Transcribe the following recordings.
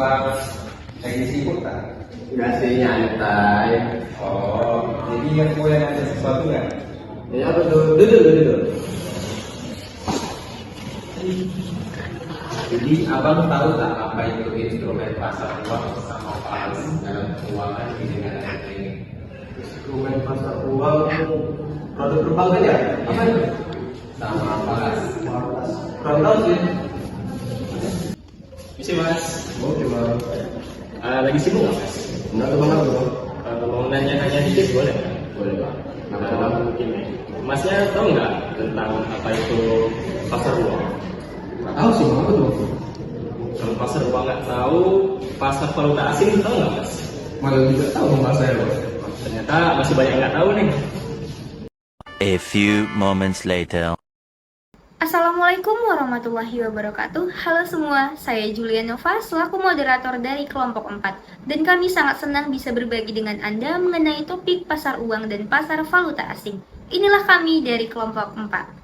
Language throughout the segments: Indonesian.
Bang, lagi sibuk tak? Enggak sih, nyantai. Oh, jadi masih boleh nanya sesuatu nggak? Ya betul, duduk. Jadi abang tahu tak apa itu instrumen pasar uang sama falas dalam keuangan di negara ini? Instrumen pasar uang itu produk perbankan ya? Apa itu? Sama falas. Kurang tahu sih. Misi mas, Oke bang. lagi sibuk nggak mas? Enggak tuh bang. Mau nanya-nanya dikit boleh nggak? Boleh bang. Kenapa bang? Mungkin ya. Masnya tahu nggak tentang apa itu pasar uang? Nggak tahu sih bang, apa tuh? Kalau pasar uang nggak tahu, pasar valuta asing tahu nggak mas? Malah tidak tahu bang saya bang. Ternyata masih banyak yang nggak tahu nih. A few moments later. Assalamualaikum warahmatullahi wabarakatuh. Halo semua, saya Julia Nova selaku moderator dari kelompok 4 dan kami sangat senang bisa berbagi dengan Anda mengenai topik pasar uang dan pasar valuta asing. Inilah kami dari kelompok 4.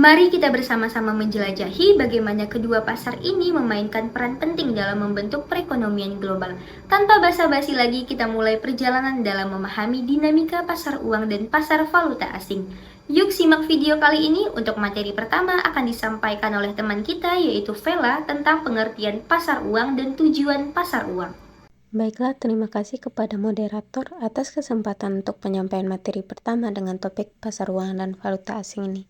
Mari kita bersama-sama menjelajahi bagaimana kedua pasar ini memainkan peran penting dalam membentuk perekonomian global. Tanpa basa-basi lagi, kita mulai perjalanan dalam memahami dinamika pasar uang dan pasar valuta asing. Yuk simak video kali ini. Untuk materi pertama akan disampaikan oleh teman kita yaitu Vela tentang pengertian pasar uang dan tujuan pasar uang. Baiklah, terima kasih kepada moderator atas kesempatan untuk penyampaian materi pertama dengan topik pasar uang dan valuta asing ini.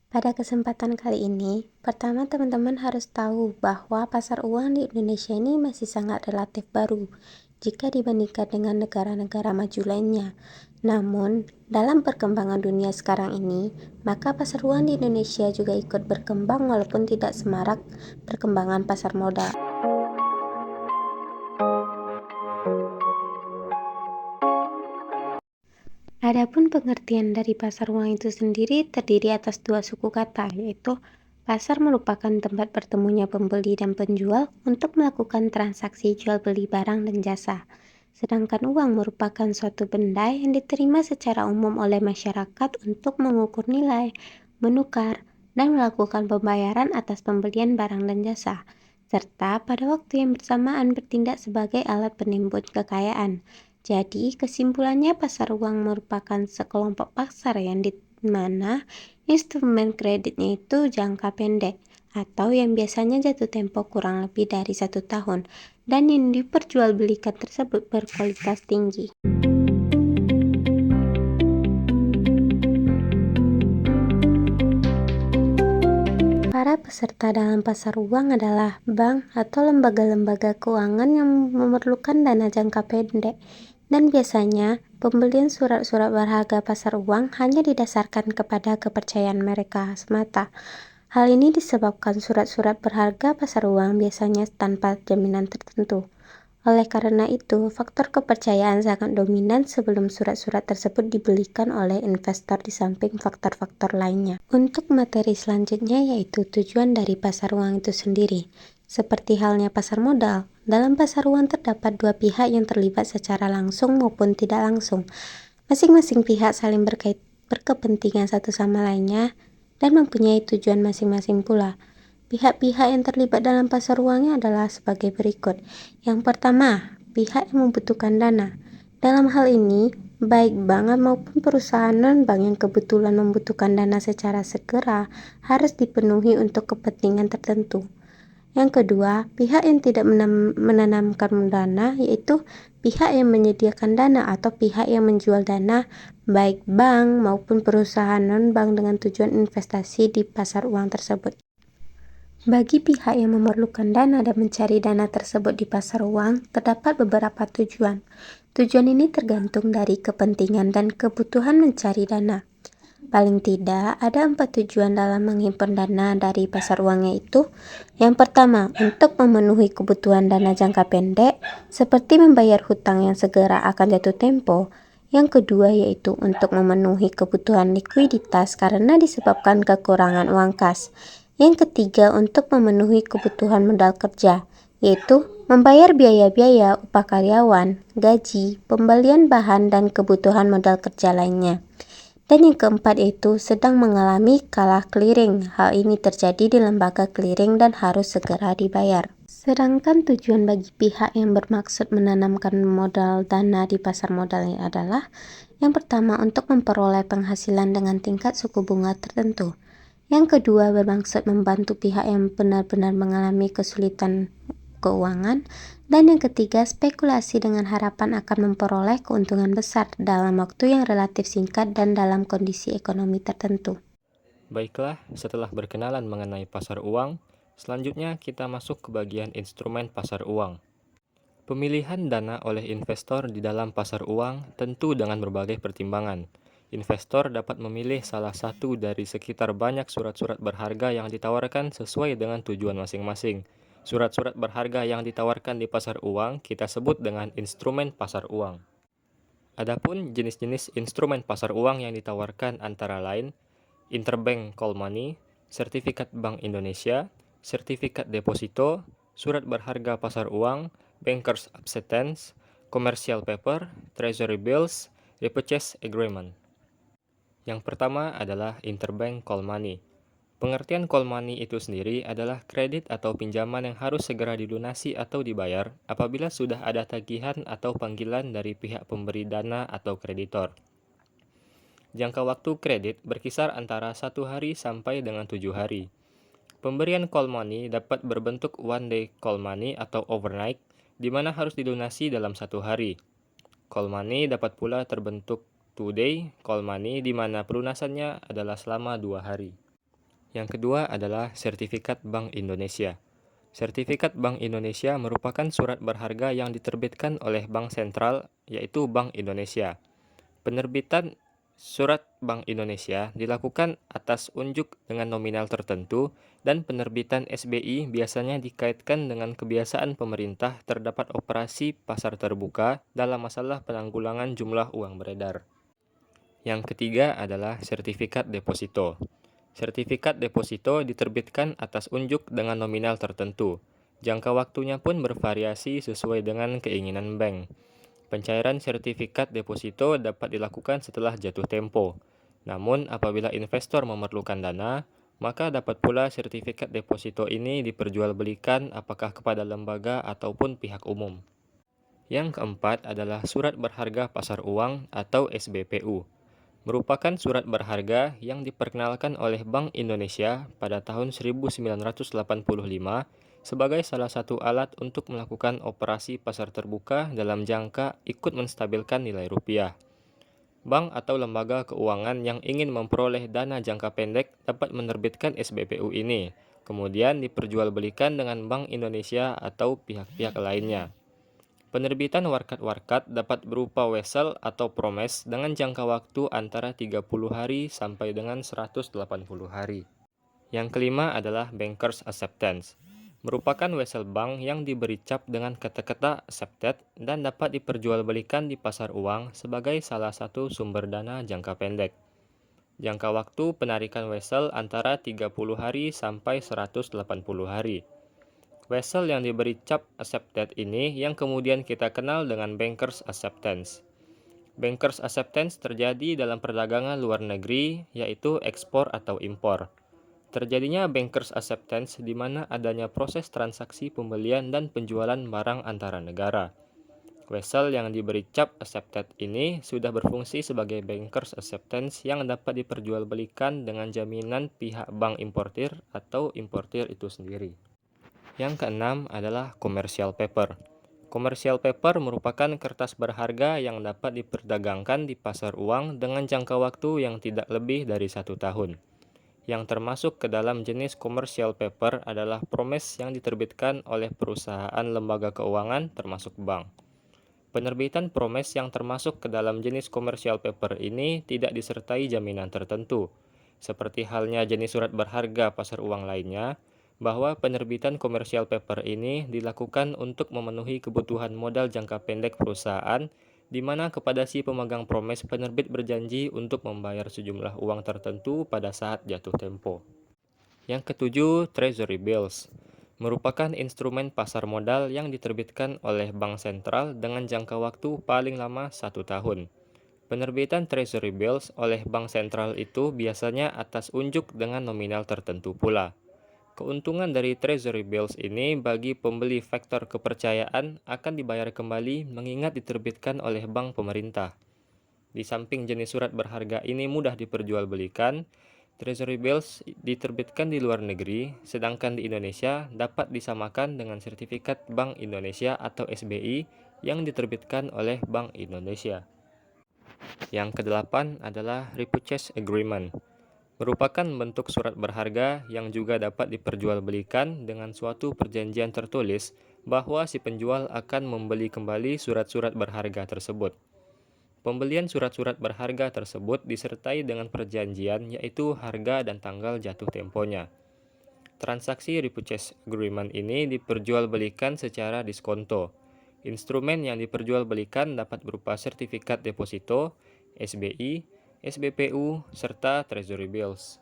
Pada kesempatan kali ini, pertama teman-teman harus tahu bahwa pasar uang di Indonesia ini masih sangat relatif baru jika dibandingkan dengan negara-negara maju lainnya. Namun, dalam perkembangan dunia sekarang ini, maka pasar uang di Indonesia juga ikut berkembang walaupun tidak semarak perkembangan pasar modal. Adapun pengertian dari pasar uang itu sendiri terdiri atas dua suku kata, yaitu pasar merupakan tempat bertemunya pembeli dan penjual untuk melakukan transaksi jual beli barang dan jasa. Sedangkan uang merupakan suatu benda yang diterima secara umum oleh masyarakat untuk mengukur nilai, menukar, dan melakukan pembayaran atas pembelian barang dan jasa, serta pada waktu yang bersamaan bertindak sebagai alat penimbun kekayaan. Jadi, kesimpulannya pasar uang merupakan sekelompok pasar yang di mana instrumen kreditnya itu jangka pendek atau yang biasanya jatuh tempo kurang lebih dari 1 tahun dan yang diperjualbelikan tersebut berkualitas tinggi. Para peserta dalam pasar uang adalah bank atau lembaga-lembaga keuangan yang memerlukan dana jangka pendek. Dan biasanya, pembelian surat-surat berharga pasar uang hanya didasarkan kepada kepercayaan mereka semata. Hal ini disebabkan surat-surat berharga pasar uang biasanya tanpa jaminan tertentu. Oleh karena itu, faktor kepercayaan sangat dominan sebelum surat-surat tersebut dibelikan oleh investor di samping faktor-faktor lainnya. Untuk materi selanjutnya yaitu tujuan dari pasar uang itu sendiri. Seperti halnya pasar modal, dalam pasar uang terdapat dua pihak yang terlibat secara langsung maupun tidak langsung. Masing-masing pihak saling berkepentingan satu sama lainnya dan mempunyai tujuan masing-masing pula. Pihak-pihak yang terlibat dalam pasar uangnya adalah sebagai berikut. Yang pertama, pihak yang membutuhkan dana. Dalam hal ini, baik bank maupun perusahaan non-bank yang kebetulan membutuhkan dana secara segera harus dipenuhi untuk kepentingan tertentu. Yang kedua, pihak yang tidak menanamkan dana, yaitu pihak yang menyediakan dana atau pihak yang menjual dana, baik bank maupun perusahaan non-bank dengan tujuan investasi di pasar uang tersebut. Bagi pihak yang memerlukan dana dan mencari dana tersebut di pasar uang, terdapat beberapa tujuan. Tujuan ini tergantung dari kepentingan dan kebutuhan mencari dana. Paling tidak, ada 4 tujuan dalam menghimpun dana dari pasar uang, yaitu yang pertama, untuk memenuhi kebutuhan dana jangka pendek, seperti membayar hutang yang segera akan jatuh tempo. Yang kedua, yaitu untuk memenuhi kebutuhan likuiditas karena disebabkan kekurangan uang kas. Yang ketiga, untuk memenuhi kebutuhan modal kerja, yaitu membayar biaya-biaya upah karyawan, gaji, pembelian bahan, dan kebutuhan modal kerja lainnya. Dan yang keempat yaitu sedang mengalami kalah clearing. Hal ini terjadi di lembaga clearing dan harus segera dibayar. Sedangkan tujuan bagi pihak yang bermaksud menanamkan modal dana di pasar modal ini adalah yang pertama, untuk memperoleh penghasilan dengan tingkat suku bunga tertentu. Yang kedua, bermaksud membantu pihak yang benar-benar mengalami kesulitan keuangan. Dan yang ketiga, spekulasi dengan harapan akan memperoleh keuntungan besar dalam waktu yang relatif singkat dan dalam kondisi ekonomi tertentu. Baiklah, setelah berkenalan mengenai pasar uang, selanjutnya kita masuk ke bagian instrumen pasar uang. Pemilihan dana oleh investor di dalam pasar uang tentu dengan berbagai pertimbangan. Investor dapat memilih salah satu dari sekitar banyak surat-surat berharga yang ditawarkan sesuai dengan tujuan masing-masing. Surat-surat berharga yang ditawarkan di pasar uang kita sebut dengan instrumen pasar uang. Adapun jenis-jenis instrumen pasar uang yang ditawarkan antara lain interbank call money, sertifikat Bank Indonesia, sertifikat deposito, surat berharga pasar uang, bankers acceptance, commercial paper, treasury bills, repurchase agreement. Yang pertama adalah interbank call money. Pengertian call money itu sendiri adalah kredit atau pinjaman yang harus segera dilunasi atau dibayar apabila sudah ada tagihan atau panggilan dari pihak pemberi dana atau kreditor. Jangka waktu kredit berkisar antara 1 hari sampai dengan 7 hari. Pemberian call money dapat berbentuk one day call money atau overnight, di mana harus dilunasi dalam 1 hari. Call money dapat pula terbentuk 2-day call money di mana pelunasannya adalah selama 2 hari. Yang kedua adalah sertifikat Bank Indonesia. Sertifikat Bank Indonesia merupakan surat berharga yang diterbitkan oleh Bank Sentral, yaitu Bank Indonesia. Penerbitan surat Bank Indonesia dilakukan atas unjuk dengan nominal tertentu dan penerbitan SBI biasanya dikaitkan dengan kebiasaan pemerintah terdapat operasi pasar terbuka dalam masalah penanggulangan jumlah uang beredar. Yang ketiga adalah sertifikat deposito. Sertifikat deposito diterbitkan atas unjuk dengan nominal tertentu. Jangka waktunya pun bervariasi sesuai dengan keinginan bank. Pencairan sertifikat deposito dapat dilakukan setelah jatuh tempo. Namun, apabila investor memerlukan dana, maka dapat pula sertifikat deposito ini diperjualbelikan apakah kepada lembaga ataupun pihak umum. Yang keempat adalah surat berharga pasar uang atau SBPU. Merupakan surat berharga yang diperkenalkan oleh Bank Indonesia pada tahun 1985 sebagai salah satu alat untuk melakukan operasi pasar terbuka dalam jangka ikut menstabilkan nilai rupiah. Bank atau lembaga keuangan yang ingin memperoleh dana jangka pendek dapat menerbitkan SBPU ini, kemudian diperjualbelikan dengan Bank Indonesia atau pihak-pihak lainnya. Penerbitan warkat-warkat dapat berupa wesel atau promes dengan jangka waktu antara 30 hari sampai dengan 180 hari. Yang kelima adalah bankers acceptance. Merupakan wesel bank yang diberi cap dengan kata-kata accepted dan dapat diperjualbelikan di pasar uang sebagai salah satu sumber dana jangka pendek. Jangka waktu penarikan wesel antara 30 hari sampai 180 hari. Wesel yang diberi cap accepted ini yang kemudian kita kenal dengan bankers acceptance. Bankers acceptance terjadi dalam perdagangan luar negeri, yaitu ekspor atau impor. Terjadinya bankers acceptance di mana adanya proses transaksi pembelian dan penjualan barang antara negara. Wesel yang diberi cap accepted ini sudah berfungsi sebagai bankers acceptance yang dapat diperjualbelikan dengan jaminan pihak bank importir atau importir itu sendiri. Yang keenam adalah commercial paper. Commercial paper merupakan kertas berharga yang dapat diperdagangkan di pasar uang dengan jangka waktu yang tidak lebih dari 1 tahun. Yang termasuk ke dalam jenis commercial paper adalah promes yang diterbitkan oleh perusahaan lembaga keuangan termasuk bank. Penerbitan promes yang termasuk ke dalam jenis commercial paper ini tidak disertai jaminan tertentu, seperti halnya jenis surat berharga pasar uang lainnya, bahwa penerbitan commercial paper ini dilakukan untuk memenuhi kebutuhan modal jangka pendek perusahaan, di mana kepada si pemegang promes penerbit berjanji untuk membayar sejumlah uang tertentu pada saat jatuh tempo. Yang ketujuh, Treasury Bills. Merupakan instrumen pasar modal yang diterbitkan oleh bank sentral dengan jangka waktu paling lama 1 tahun. Penerbitan Treasury Bills oleh bank sentral itu biasanya atas unjuk dengan nominal tertentu pula. Keuntungan dari Treasury Bills ini bagi pembeli faktor kepercayaan akan dibayar kembali mengingat diterbitkan oleh bank pemerintah. Di samping jenis surat berharga ini mudah diperjualbelikan, Treasury Bills diterbitkan di luar negeri, sedangkan di Indonesia dapat disamakan dengan sertifikat Bank Indonesia atau SBI yang diterbitkan oleh Bank Indonesia. Yang kedelapan adalah Repurchase Agreement. Merupakan bentuk surat berharga yang juga dapat diperjualbelikan dengan suatu perjanjian tertulis bahwa si penjual akan membeli kembali surat-surat berharga tersebut. Pembelian surat-surat berharga tersebut disertai dengan perjanjian yaitu harga dan tanggal jatuh temponya. Transaksi repurchase agreement ini diperjualbelikan secara diskonto. Instrumen yang diperjualbelikan dapat berupa sertifikat deposito, SBI, SBPU, serta Treasury Bills.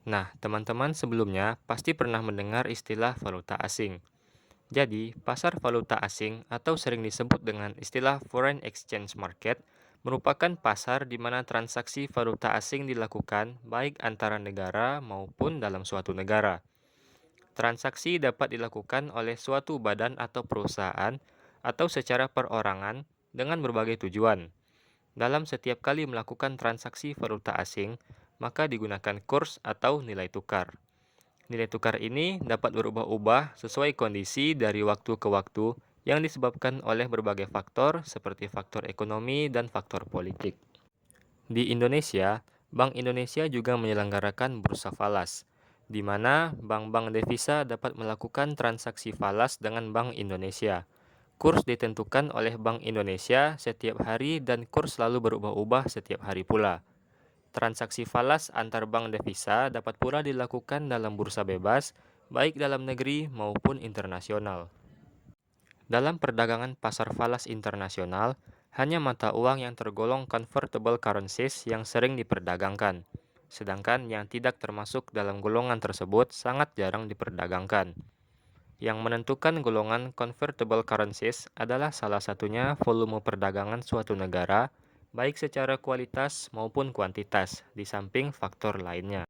Nah, teman-teman sebelumnya pasti pernah mendengar istilah valuta asing. Jadi, pasar valuta asing atau sering disebut dengan istilah foreign exchange market merupakan pasar di mana transaksi valuta asing dilakukan baik antara negara maupun dalam suatu negara. Transaksi dapat dilakukan oleh suatu badan atau perusahaan atau secara perorangan dengan berbagai tujuan. Dalam setiap kali melakukan transaksi valuta asing, maka digunakan kurs atau nilai tukar. Nilai tukar ini dapat berubah-ubah sesuai kondisi dari waktu ke waktu yang disebabkan oleh berbagai faktor seperti faktor ekonomi dan faktor politik. Di Indonesia, Bank Indonesia juga menyelenggarakan bursa falas, di mana bank-bank devisa dapat melakukan transaksi falas dengan Bank Indonesia. Kurs ditentukan oleh Bank Indonesia setiap hari dan kurs selalu berubah-ubah setiap hari pula. Transaksi falas antar bank devisa dapat pula dilakukan dalam bursa bebas, baik dalam negeri maupun internasional. Dalam perdagangan pasar falas internasional, hanya mata uang yang tergolong convertible currencies yang sering diperdagangkan, sedangkan yang tidak termasuk dalam golongan tersebut sangat jarang diperdagangkan. Yang menentukan golongan convertible currencies adalah salah satunya volume perdagangan suatu negara, baik secara kualitas maupun kuantitas, di samping faktor lainnya.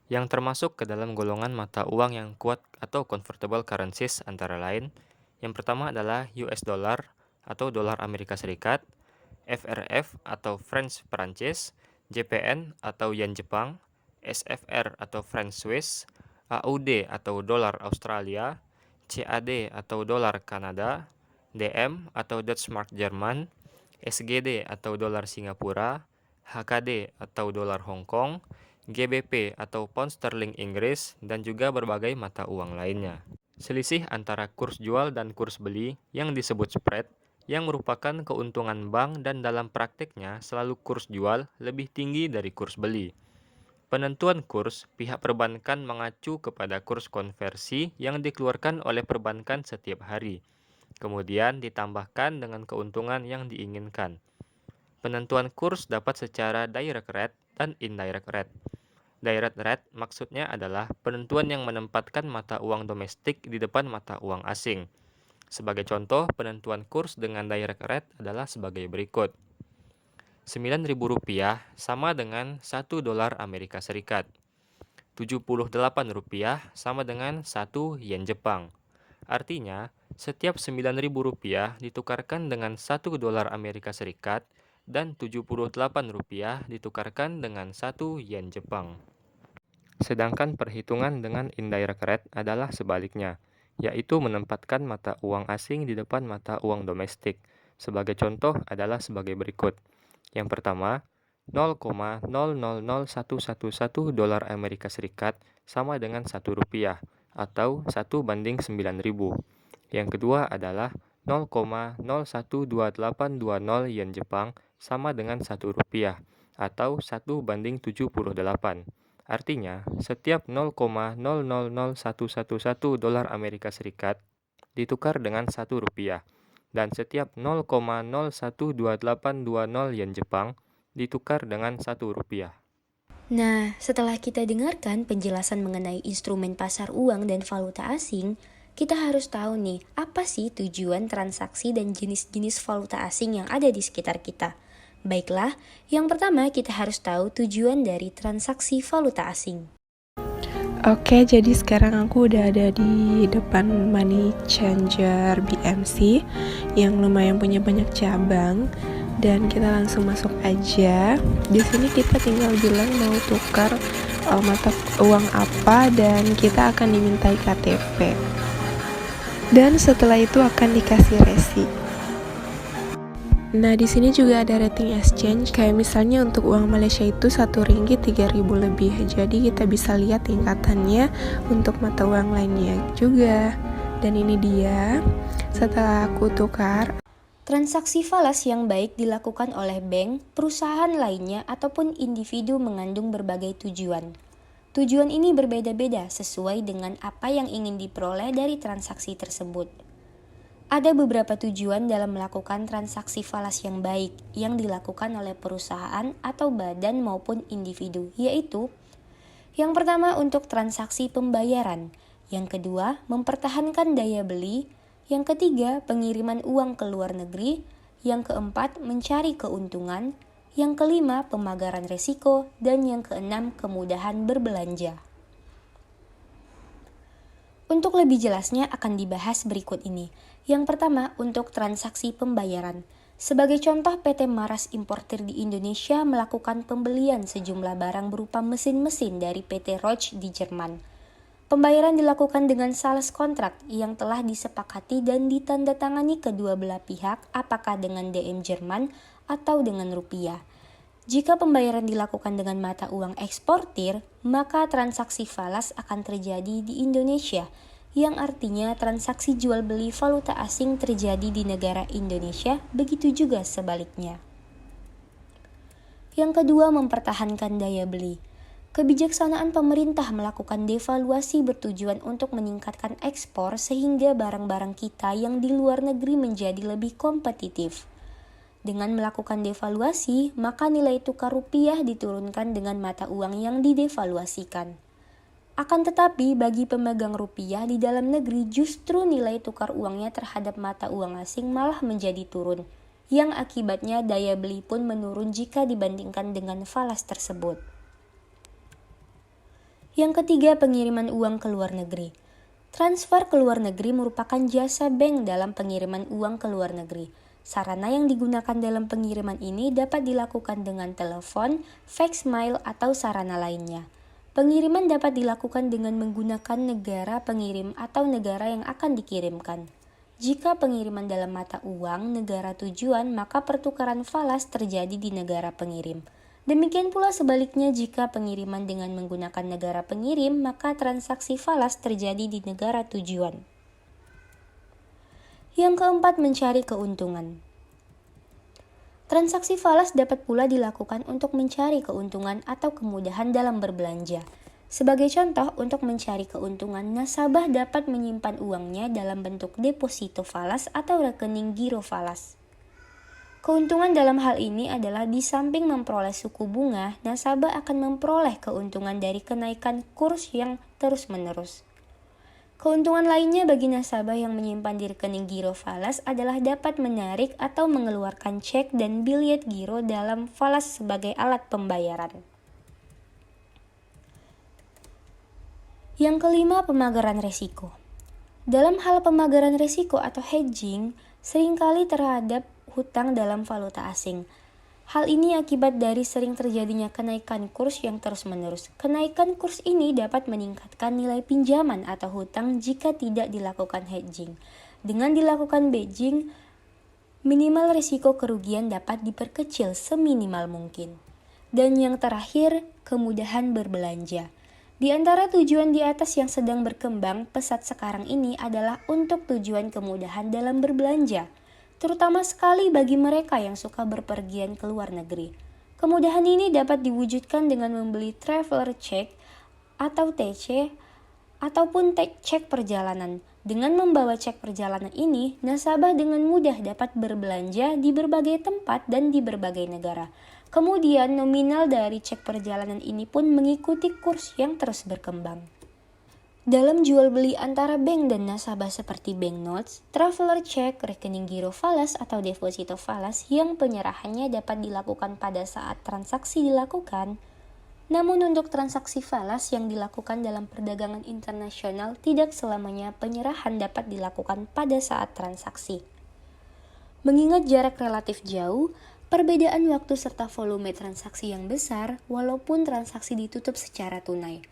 Yang termasuk ke dalam golongan mata uang yang kuat atau convertible currencies antara lain, yang pertama adalah US dollar atau dolar Amerika Serikat, FRF atau Franc Perancis, JPN atau yen Jepang, SFR atau franc Swiss, AUD atau dolar Australia, CAD atau dolar Kanada, DM atau Dutch Mark Jerman, SGD atau dolar Singapura, HKD atau dolar Hong Kong, GBP atau pound sterling Inggris, dan juga berbagai mata uang lainnya. Selisih antara kurs jual dan kurs beli yang disebut spread, yang merupakan keuntungan bank dan dalam prakteknya selalu kurs jual lebih tinggi dari kurs beli. Penentuan kurs, pihak perbankan mengacu kepada kurs konversi yang dikeluarkan oleh perbankan setiap hari. Kemudian ditambahkan dengan keuntungan yang diinginkan. Penentuan kurs dapat secara direct rate dan indirect rate. Direct rate maksudnya adalah penentuan yang menempatkan mata uang domestik di depan mata uang asing. Sebagai contoh, penentuan kurs dengan direct rate adalah sebagai berikut. Rp9.000 sama dengan 1 dolar Amerika Serikat. Rp78 sama dengan 1 yen Jepang. Artinya, setiap Rp9.000 ditukarkan dengan 1 dolar Amerika Serikat dan Rp78 ditukarkan dengan 1 yen Jepang. Sedangkan perhitungan dengan indirect rate adalah sebaliknya, yaitu menempatkan mata uang asing di depan mata uang domestik. Sebagai contoh adalah sebagai berikut. Yang pertama, 0,000111 dolar Amerika Serikat sama dengan Rp1 atau 1:9.000. Yang kedua adalah 0,012820 yen Jepang sama dengan Rp1 atau 1:78. Artinya, setiap 0,000111 dolar Amerika Serikat ditukar dengan 1 rupiah, dan setiap 0,012820 yen Jepang ditukar dengan 1 rupiah. Nah, setelah kita dengarkan penjelasan mengenai instrumen pasar uang dan valuta asing, kita harus tahu nih, apa sih tujuan transaksi dan jenis-jenis valuta asing yang ada di sekitar kita. Baiklah, yang pertama kita harus tahu tujuan dari transaksi valuta asing. Oke, jadi sekarang aku udah ada di depan Money Changer BMC yang lumayan punya banyak cabang, dan kita langsung masuk aja. Di sini kita tinggal bilang mau tukar mata uang apa, dan kita akan dimintai KTP. Dan setelah itu akan dikasih resi. Nah, di sini juga ada rating exchange, kayak misalnya untuk uang Malaysia itu 1 ringgit 3.000 lebih. Jadi kita bisa lihat tingkatannya untuk mata uang lainnya juga. Dan ini dia, setelah aku tukar. Transaksi falas yang baik dilakukan oleh bank, perusahaan lainnya, ataupun individu mengandung berbagai tujuan. Tujuan ini berbeda-beda sesuai dengan apa yang ingin diperoleh dari transaksi tersebut. Ada beberapa tujuan dalam melakukan transaksi falas yang baik yang dilakukan oleh perusahaan atau badan maupun individu, yaitu yang pertama untuk transaksi pembayaran, yang kedua mempertahankan daya beli, yang ketiga pengiriman uang ke luar negeri, yang keempat mencari keuntungan, yang kelima pemagaran resiko, dan yang keenam kemudahan berbelanja. Untuk lebih jelasnya akan dibahas berikut ini. Yang pertama, untuk transaksi pembayaran. Sebagai contoh, PT Maras Importir di Indonesia melakukan pembelian sejumlah barang berupa mesin-mesin dari PT Roche di Jerman. Pembayaran dilakukan dengan sales kontrak yang telah disepakati dan ditandatangani kedua belah pihak, apakah dengan DM Jerman atau dengan rupiah. Jika pembayaran dilakukan dengan mata uang eksportir, maka transaksi falas akan terjadi di Indonesia, yang artinya transaksi jual beli valuta asing terjadi di negara Indonesia, begitu juga sebaliknya. Yang kedua, mempertahankan daya beli. Kebijaksanaan pemerintah melakukan devaluasi bertujuan untuk meningkatkan ekspor sehingga barang-barang kita yang di luar negeri menjadi lebih kompetitif. Dengan melakukan devaluasi, maka nilai tukar rupiah diturunkan dengan mata uang yang didevaluasikan. Akan tetapi, bagi pemegang rupiah di dalam negeri justru nilai tukar uangnya terhadap mata uang asing malah menjadi turun, yang akibatnya daya beli pun menurun jika dibandingkan dengan falas tersebut. Yang ketiga, pengiriman uang ke luar negeri. Transfer ke luar negeri merupakan jasa bank dalam pengiriman uang ke luar negeri. Sarana yang digunakan dalam pengiriman ini dapat dilakukan dengan telepon, fax mail, atau sarana lainnya. Pengiriman dapat dilakukan dengan menggunakan negara pengirim atau negara yang akan dikirimkan. Jika pengiriman dalam mata uang negara tujuan, maka pertukaran falas terjadi di negara pengirim. Demikian pula sebaliknya, jika pengiriman dengan menggunakan negara pengirim, maka transaksi falas terjadi di negara tujuan. Yang keempat, mencari keuntungan. Transaksi falas dapat pula dilakukan untuk mencari keuntungan atau kemudahan dalam berbelanja. Sebagai contoh, untuk mencari keuntungan, nasabah dapat menyimpan uangnya dalam bentuk deposito falas atau rekening giro falas. Keuntungan dalam hal ini adalah di samping memperoleh suku bunga, nasabah akan memperoleh keuntungan dari kenaikan kurs yang terus-menerus. Keuntungan lainnya bagi nasabah yang menyimpan di rekening giro falas adalah dapat menarik atau mengeluarkan cek dan biljet giro dalam falas sebagai alat pembayaran. Yang kelima, pemagaran resiko. Dalam hal pemagaran resiko atau hedging, seringkali terhadap hutang dalam valuta asing. Hal ini akibat dari sering terjadinya kenaikan kurs yang terus-menerus. Kenaikan kurs ini dapat meningkatkan nilai pinjaman atau hutang jika tidak dilakukan hedging. Dengan dilakukan hedging, minimal risiko kerugian dapat diperkecil seminimal mungkin. Dan yang terakhir, kemudahan berbelanja. Di antara tujuan di atas yang sedang berkembang pesat sekarang ini adalah untuk tujuan kemudahan dalam berbelanja, terutama sekali bagi mereka yang suka berpergian ke luar negeri. Kemudahan ini dapat diwujudkan dengan membeli traveler check atau TC ataupun cek perjalanan. Dengan membawa cek perjalanan ini, nasabah dengan mudah dapat berbelanja di berbagai tempat dan di berbagai negara. Kemudian nominal dari cek perjalanan ini pun mengikuti kurs yang terus berkembang. Dalam jual beli antara bank dan nasabah seperti banknotes, traveler check, rekening giro falas atau deposito falas yang penyerahannya dapat dilakukan pada saat transaksi dilakukan. Namun untuk transaksi falas yang dilakukan dalam perdagangan internasional tidak selamanya penyerahan dapat dilakukan pada saat transaksi. Mengingat jarak relatif jauh, perbedaan waktu serta volume transaksi yang besar walaupun transaksi ditutup secara tunai.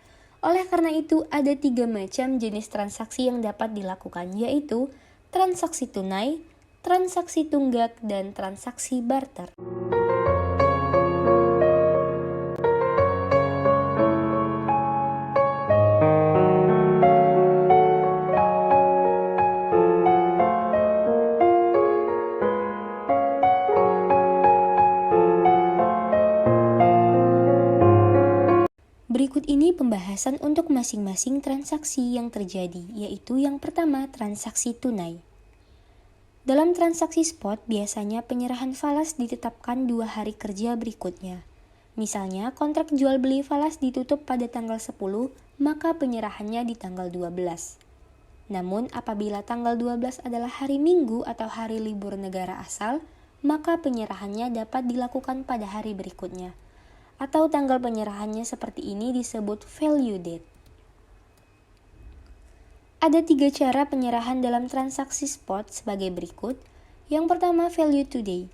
Oleh karena itu, ada 3 macam jenis transaksi yang dapat dilakukan, yaitu transaksi tunai, transaksi tunggak, dan transaksi barter. Berikut ini pembahasan untuk masing-masing transaksi yang terjadi, yaitu yang pertama, transaksi tunai. Dalam transaksi spot, biasanya penyerahan falas ditetapkan 2 hari kerja berikutnya. Misalnya, kontrak jual beli falas ditutup pada tanggal 10, maka penyerahannya di tanggal 12. Namun, apabila tanggal 12 adalah hari Minggu atau hari libur negara asal, maka penyerahannya dapat dilakukan pada hari berikutnya. Atau tanggal penyerahannya seperti ini disebut value date. Ada 3 cara penyerahan dalam transaksi spot sebagai berikut. Yang pertama, value today,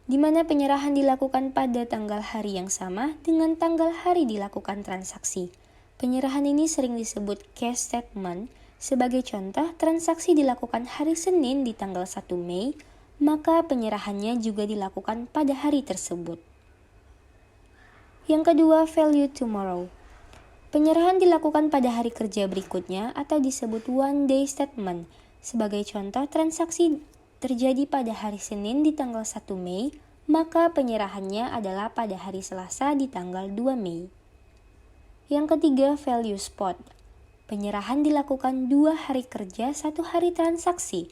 di mana penyerahan dilakukan pada tanggal hari yang sama dengan tanggal hari dilakukan transaksi. Penyerahan ini sering disebut cash settlement. Sebagai contoh, transaksi dilakukan hari Senin di tanggal 1 Mei, maka penyerahannya juga dilakukan pada hari tersebut. Yang kedua, value tomorrow. Penyerahan dilakukan pada hari kerja berikutnya atau disebut one day statement. Sebagai contoh, transaksi terjadi pada hari Senin di tanggal 1 Mei, maka penyerahannya adalah pada hari Selasa di tanggal 2 Mei. Yang ketiga, value spot. Penyerahan dilakukan 2 hari kerja, 1 hari transaksi.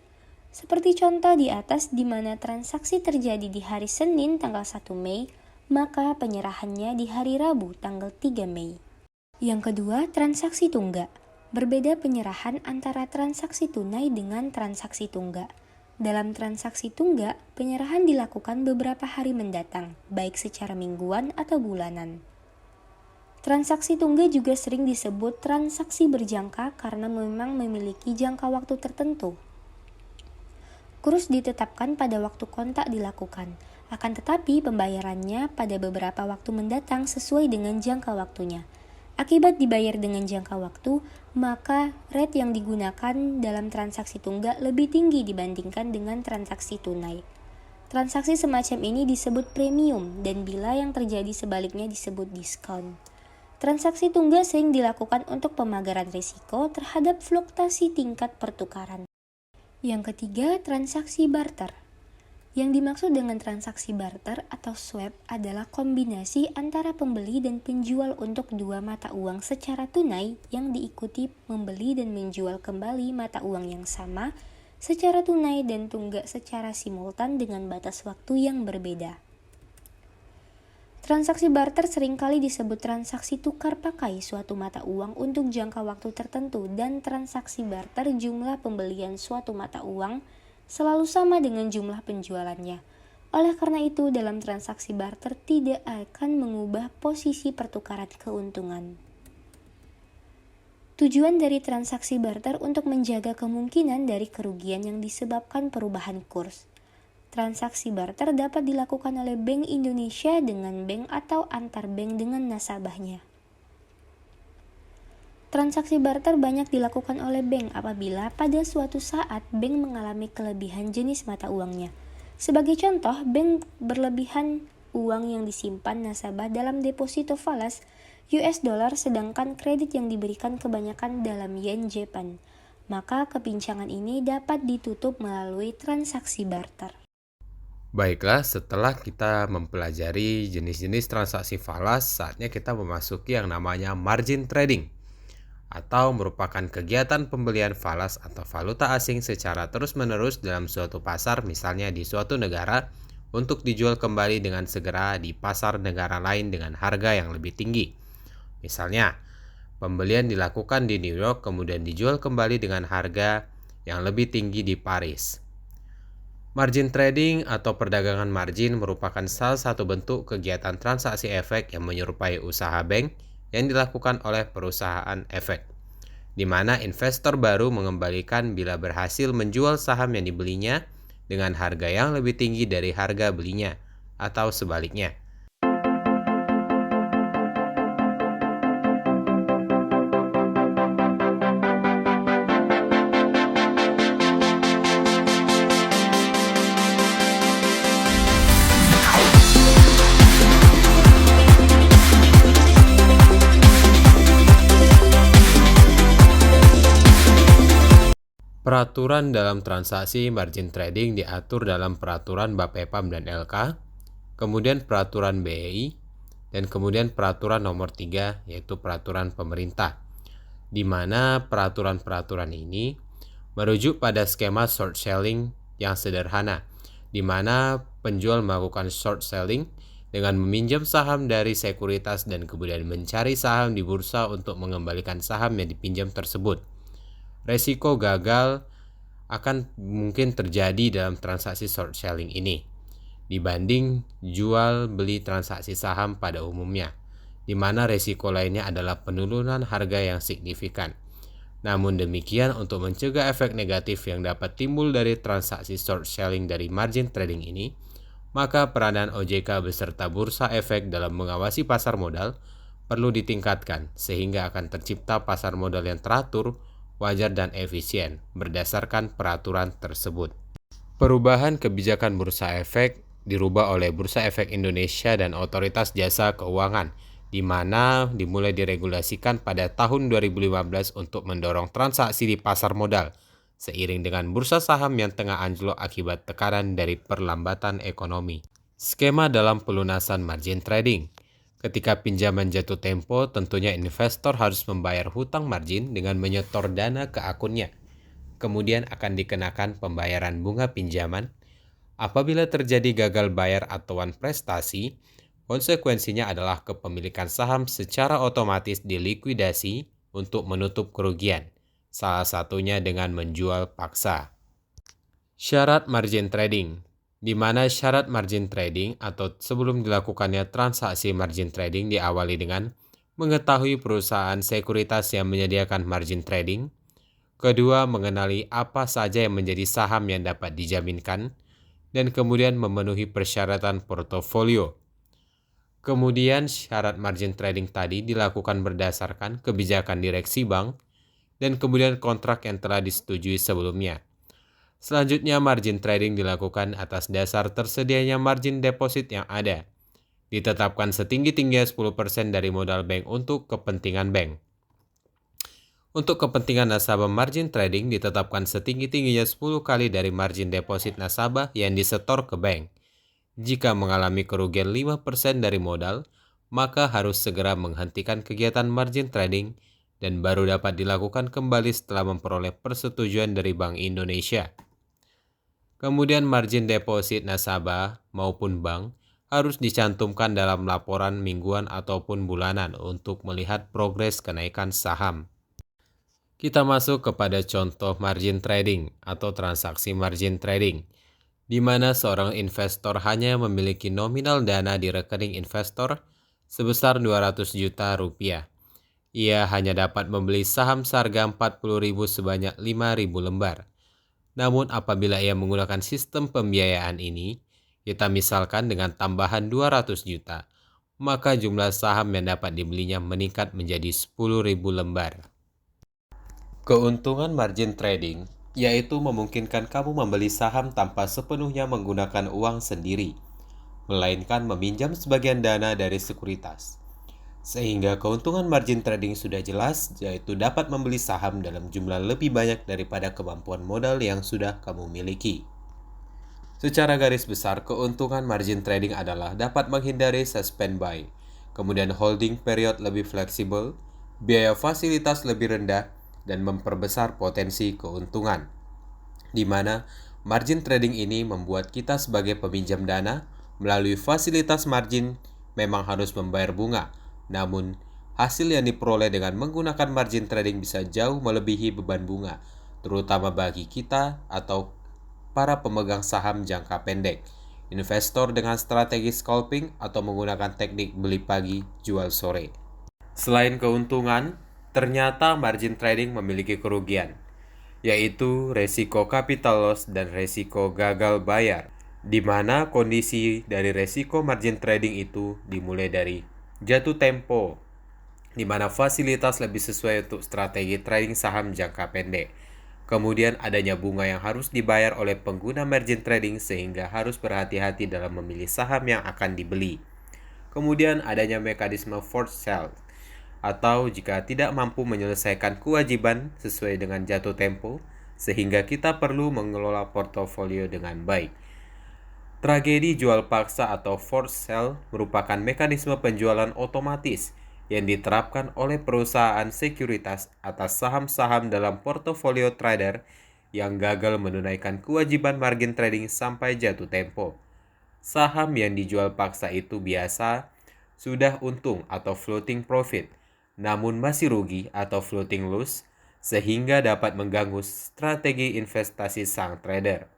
Seperti contoh di atas di mana transaksi terjadi di hari Senin tanggal 1 Mei, maka penyerahannya di hari Rabu tanggal 3 Mei. Yang kedua, transaksi tunggak. Berbeda penyerahan antara transaksi tunai dengan transaksi tunggak. Dalam transaksi tunggak, penyerahan dilakukan beberapa hari mendatang, baik secara mingguan atau bulanan. Transaksi tunggak juga sering disebut transaksi berjangka karena memang memiliki jangka waktu tertentu. Kurs ditetapkan pada waktu kontak dilakukan. Akan tetapi pembayarannya pada beberapa waktu mendatang sesuai dengan jangka waktunya. Akibat dibayar dengan jangka waktu, maka rate yang digunakan dalam transaksi tunggak lebih tinggi dibandingkan dengan transaksi tunai. Transaksi semacam ini disebut premium dan bila yang terjadi sebaliknya disebut diskon. Transaksi tunggak sering dilakukan untuk pemagaran risiko terhadap fluktuasi tingkat pertukaran. Yang ketiga, transaksi barter. Yang dimaksud dengan transaksi barter atau swap adalah kombinasi antara pembeli dan penjual untuk 2 mata uang secara tunai yang diikuti membeli dan menjual kembali mata uang yang sama secara tunai dan tunggak secara simultan dengan batas waktu yang berbeda. Transaksi barter seringkali disebut transaksi tukar pakai suatu mata uang untuk jangka waktu tertentu dan transaksi barter jumlah pembelian suatu mata uang selalu sama dengan jumlah penjualannya. Oleh karena itu, dalam transaksi barter tidak akan mengubah posisi pertukaran keuntungan. Tujuan dari transaksi barter untuk menjaga kemungkinan dari kerugian yang disebabkan perubahan kurs. Transaksi barter dapat dilakukan oleh Bank Indonesia dengan bank atau antar bank dengan nasabahnya. Transaksi barter banyak dilakukan oleh bank apabila pada suatu saat bank mengalami kelebihan jenis mata uangnya. Sebagai contoh, bank berlebihan uang yang disimpan nasabah dalam deposito falas US dollar sedangkan kredit yang diberikan kebanyakan dalam yen Jepang. Maka kepincangan ini dapat ditutup melalui transaksi barter. Baiklah, setelah kita mempelajari jenis-jenis transaksi falas, saatnya kita memasuki yang namanya margin trading, atau merupakan kegiatan pembelian falas atau valuta asing secara terus-menerus dalam suatu pasar, misalnya di suatu negara, untuk dijual kembali dengan segera di pasar negara lain dengan harga yang lebih tinggi. Misalnya, pembelian dilakukan di New York kemudian dijual kembali dengan harga yang lebih tinggi di Paris. Margin trading atau perdagangan margin merupakan salah satu bentuk kegiatan transaksi efek yang menyerupai usaha bank yang dilakukan oleh perusahaan efek, di mana investor baru mengembalikan bila berhasil menjual saham yang dibelinya dengan harga yang lebih tinggi dari harga belinya, atau sebaliknya. Peraturan dalam transaksi margin trading diatur dalam peraturan Bapepam dan LK, kemudian peraturan BEI, dan kemudian peraturan nomor 3 yaitu peraturan pemerintah, di mana peraturan-peraturan ini merujuk pada skema short selling yang sederhana, di mana penjual melakukan short selling dengan meminjam saham dari sekuritas dan kemudian mencari saham di bursa untuk mengembalikan saham yang dipinjam tersebut. Resiko gagal akan mungkin terjadi dalam transaksi short selling ini dibanding jual beli transaksi saham pada umumnya, di mana resiko lainnya adalah penurunan harga yang signifikan. Namun demikian, untuk mencegah efek negatif yang dapat timbul dari transaksi short selling dari margin trading ini, maka peranan OJK beserta bursa efek dalam mengawasi pasar modal perlu ditingkatkan sehingga akan tercipta pasar modal yang teratur, wajar dan efisien berdasarkan peraturan tersebut. Perubahan kebijakan bursa efek dirubah oleh Bursa Efek Indonesia dan Otoritas Jasa Keuangan, di mana dimulai diregulasikan pada tahun 2015 untuk mendorong transaksi di pasar modal, seiring dengan bursa saham yang tengah anjlok akibat tekanan dari perlambatan ekonomi. Skema dalam pelunasan margin trading. Ketika pinjaman jatuh tempo, tentunya investor harus membayar hutang margin dengan menyetor dana ke akunnya. Kemudian akan dikenakan pembayaran bunga pinjaman. Apabila terjadi gagal bayar atau prestasi, konsekuensinya adalah kepemilikan saham secara otomatis dilikuidasi untuk menutup kerugian, salah satunya dengan menjual paksa. Syarat margin trading, di mana syarat margin trading atau sebelum dilakukannya transaksi margin trading diawali dengan mengetahui perusahaan sekuritas yang menyediakan margin trading. Kedua, mengenali apa saja yang menjadi saham yang dapat dijaminkan, dan kemudian memenuhi persyaratan portofolio. Kemudian syarat margin trading tadi dilakukan berdasarkan kebijakan direksi bank dan kemudian kontrak yang telah disetujui sebelumnya. Selanjutnya, margin trading dilakukan atas dasar tersedianya margin deposit yang ada. Ditetapkan setinggi-tingginya 10% dari modal bank untuk kepentingan bank. Untuk kepentingan nasabah, margin trading ditetapkan setinggi-tingginya 10 kali dari margin deposit nasabah yang disetor ke bank. Jika mengalami kerugian 5% dari modal, maka harus segera menghentikan kegiatan margin trading dan baru dapat dilakukan kembali setelah memperoleh persetujuan dari Bank Indonesia. Kemudian margin deposit nasabah maupun bank harus dicantumkan dalam laporan mingguan ataupun bulanan untuk melihat progres kenaikan saham. Kita masuk kepada contoh margin trading atau transaksi margin trading, di mana seorang investor hanya memiliki nominal dana di rekening investor sebesar 200 juta rupiah. Ia hanya dapat membeli saham seharga 40.000 sebanyak 5.000 lembar. Namun apabila ia menggunakan sistem pembiayaan ini, kita misalkan dengan tambahan 200 juta, maka jumlah saham yang dapat dibelinya meningkat menjadi 10.000 lembar. Keuntungan margin trading yaitu memungkinkan kamu membeli saham tanpa sepenuhnya menggunakan uang sendiri, melainkan meminjam sebagian dana dari sekuritas. Sehingga keuntungan margin trading sudah jelas, yaitu dapat membeli saham dalam jumlah lebih banyak daripada kemampuan modal yang sudah kamu miliki. Secara garis besar, keuntungan margin trading adalah dapat menghindari suspend buy, kemudian holding period lebih fleksibel, biaya fasilitas lebih rendah, dan memperbesar potensi keuntungan. Di mana margin trading ini membuat kita sebagai peminjam dana melalui fasilitas margin memang harus membayar bunga, namun hasil yang diperoleh dengan menggunakan margin trading bisa jauh melebihi beban bunga, terutama bagi kita atau para pemegang saham jangka pendek, investor dengan strategi scalping atau menggunakan teknik beli pagi, jual sore. Selain keuntungan, ternyata margin trading memiliki kerugian, yaitu resiko capital loss dan resiko gagal bayar, di mana kondisi dari resiko margin trading itu dimulai dari jatuh tempo, di mana fasilitas lebih sesuai untuk strategi trading saham jangka pendek. Kemudian adanya bunga yang harus dibayar oleh pengguna margin trading sehingga harus berhati-hati dalam memilih saham yang akan dibeli. Kemudian adanya mekanisme forced sell, atau jika tidak mampu menyelesaikan kewajiban sesuai dengan jatuh tempo, sehingga kita perlu mengelola portofolio dengan baik. Tragedi jual paksa atau forced sell merupakan mekanisme penjualan otomatis yang diterapkan oleh perusahaan sekuritas atas saham-saham dalam portofolio trader yang gagal menunaikan kewajiban margin trading sampai jatuh tempo. Saham yang dijual paksa itu biasa sudah untung atau floating profit, namun masih rugi atau floating loss, sehingga dapat mengganggu strategi investasi sang trader.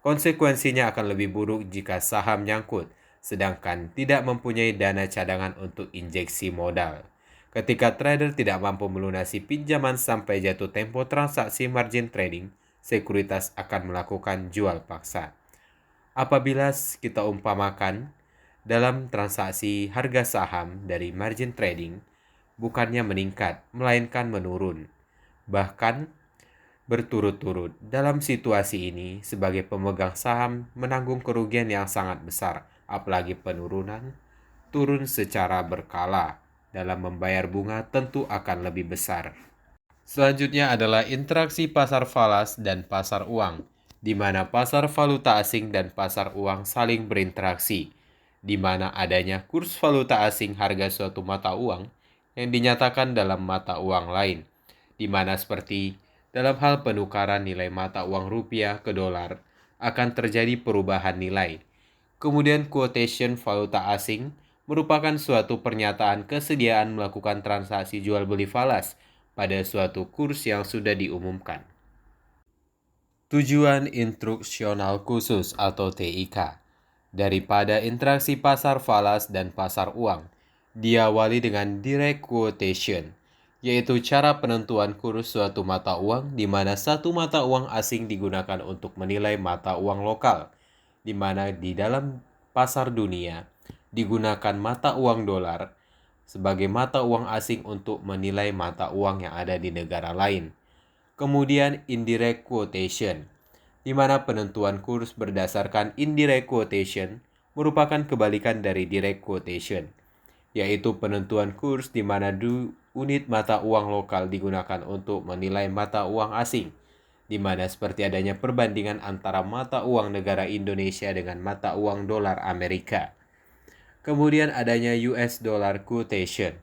Konsekuensinya akan lebih buruk jika saham nyangkut, sedangkan tidak mempunyai dana cadangan untuk injeksi modal. Ketika trader tidak mampu melunasi pinjaman sampai jatuh tempo transaksi margin trading, sekuritas akan melakukan jual paksa. Apabila kita umpamakan dalam transaksi harga saham dari margin trading, bukannya meningkat, melainkan menurun. Bahkan berturut-turut. Dalam situasi ini, sebagai pemegang saham menanggung kerugian yang sangat besar, apalagi penurunan turun secara berkala. Dalam membayar bunga tentu akan lebih besar. Selanjutnya adalah interaksi pasar falas dan pasar uang, di mana pasar valuta asing dan pasar uang saling berinteraksi, di mana adanya kurs valuta asing harga suatu mata uang yang dinyatakan dalam mata uang lain, di mana seperti dalam hal penukaran nilai mata uang rupiah ke dolar akan terjadi perubahan nilai. Kemudian quotation valuta asing merupakan suatu pernyataan kesediaan melakukan transaksi jual beli falas pada suatu kurs yang sudah diumumkan. Tujuan instruksional khusus atau TIK daripada interaksi pasar falas dan pasar uang diawali dengan direct quotation, yaitu cara penentuan kurs suatu mata uang di mana satu mata uang asing digunakan untuk menilai mata uang lokal, di mana di dalam pasar dunia digunakan mata uang dolar sebagai mata uang asing untuk menilai mata uang yang ada di negara lain. Kemudian indirect quotation, di mana penentuan kurs berdasarkan indirect quotation merupakan kebalikan dari direct quotation, yaitu penentuan kurs di mana unit mata uang lokal digunakan untuk menilai mata uang asing, di mana seperti adanya perbandingan antara mata uang negara Indonesia dengan mata uang dolar Amerika. Kemudian adanya US dollar quotation.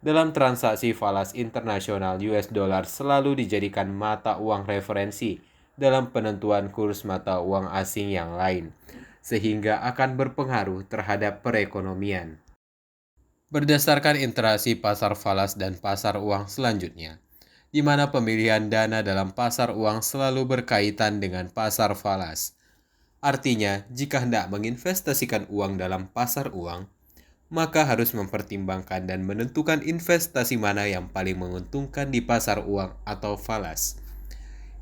Dalam transaksi falas internasional, US dollar selalu dijadikan mata uang referensi dalam penentuan kurs mata uang asing yang lain, sehingga akan berpengaruh terhadap perekonomian. Berdasarkan interaksi pasar falas dan pasar uang selanjutnya, di mana pemilihan dana dalam pasar uang selalu berkaitan dengan pasar falas. Artinya, jika hendak menginvestasikan uang dalam pasar uang, maka harus mempertimbangkan dan menentukan investasi mana yang paling menguntungkan di pasar uang atau falas.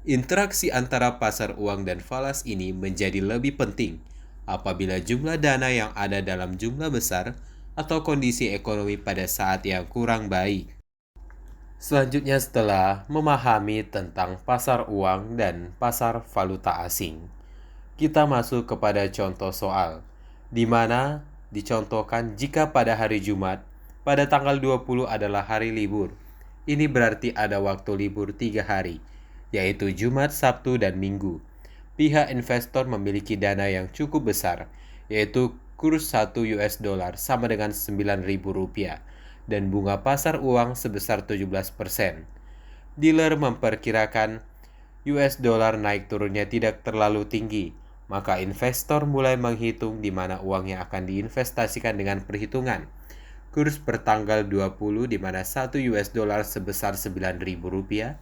Interaksi antara pasar uang dan falas ini menjadi lebih penting apabila jumlah dana yang ada dalam jumlah besar atau kondisi ekonomi pada saat yang kurang baik. Selanjutnya, setelah memahami tentang pasar uang dan pasar valuta asing, kita masuk kepada contoh soal, di mana dicontohkan jika pada hari Jumat, pada tanggal 20 adalah hari libur. Ini berarti ada waktu libur 3 hari, yaitu Jumat, Sabtu, dan Minggu. pihak investor memiliki dana yang cukup besar, yaitu kurs 1 US dollar sama dengan Rp9.000 dan bunga pasar uang sebesar 17%. Dealer memperkirakan US dollar naik turunnya tidak terlalu tinggi, maka investor mulai menghitung di mana uangnya akan diinvestasikan dengan perhitungan kurs per tanggal 20 di mana 1 US dollar sebesar Rp9.000,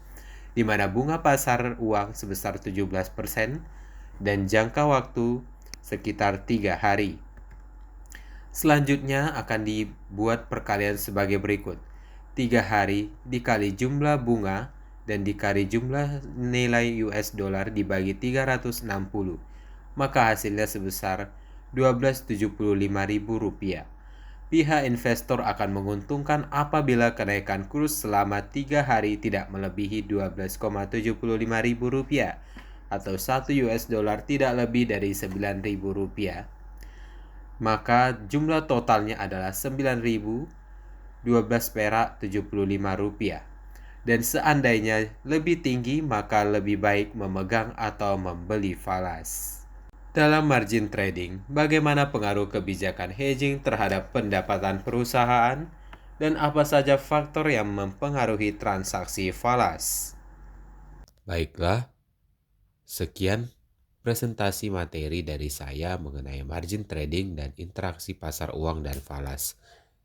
di mana bunga pasar uang sebesar 17%, dan jangka waktu sekitar 3 hari. Selanjutnya akan dibuat perkalian sebagai berikut. 3 hari dikali jumlah bunga dan dikali jumlah nilai US dollar dibagi 360, maka hasilnya sebesar Rp12.075.000. Pihak investor akan menguntungkan apabila kenaikan kurs selama 3 hari tidak melebihi Rp12.075.000 atau 1 US dollar tidak lebih dari Rp9.000. Maka jumlah totalnya adalah Rp9.012,75. Dan seandainya lebih tinggi, maka lebih baik memegang atau membeli falas. Dalam margin trading, bagaimana pengaruh kebijakan hedging terhadap pendapatan perusahaan dan apa saja faktor yang mempengaruhi transaksi falas? Baiklah, sekian presentasi materi dari saya mengenai margin trading dan interaksi pasar uang dan falas.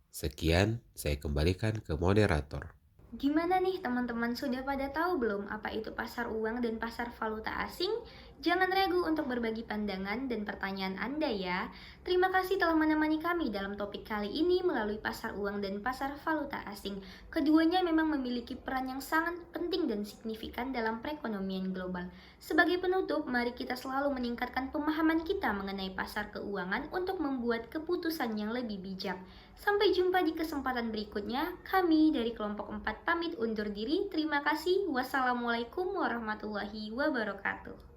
Sekian, saya kembalikan ke moderator. Gimana nih teman-teman, sudah pada tahu belum apa itu pasar uang dan pasar valuta asing? Jangan ragu untuk berbagi pandangan dan pertanyaan Anda ya. Terima kasih telah menemani kami dalam topik kali ini melalui pasar uang dan pasar valuta asing. Keduanya memang memiliki peran yang sangat penting dan signifikan dalam perekonomian global. Sebagai penutup, mari kita selalu meningkatkan pemahaman kita mengenai pasar keuangan untuk membuat keputusan yang lebih bijak. Sampai jumpa di kesempatan berikutnya. Kami dari kelompok 4 pamit undur diri. Terima kasih. Wassalamualaikum warahmatullahi wabarakatuh.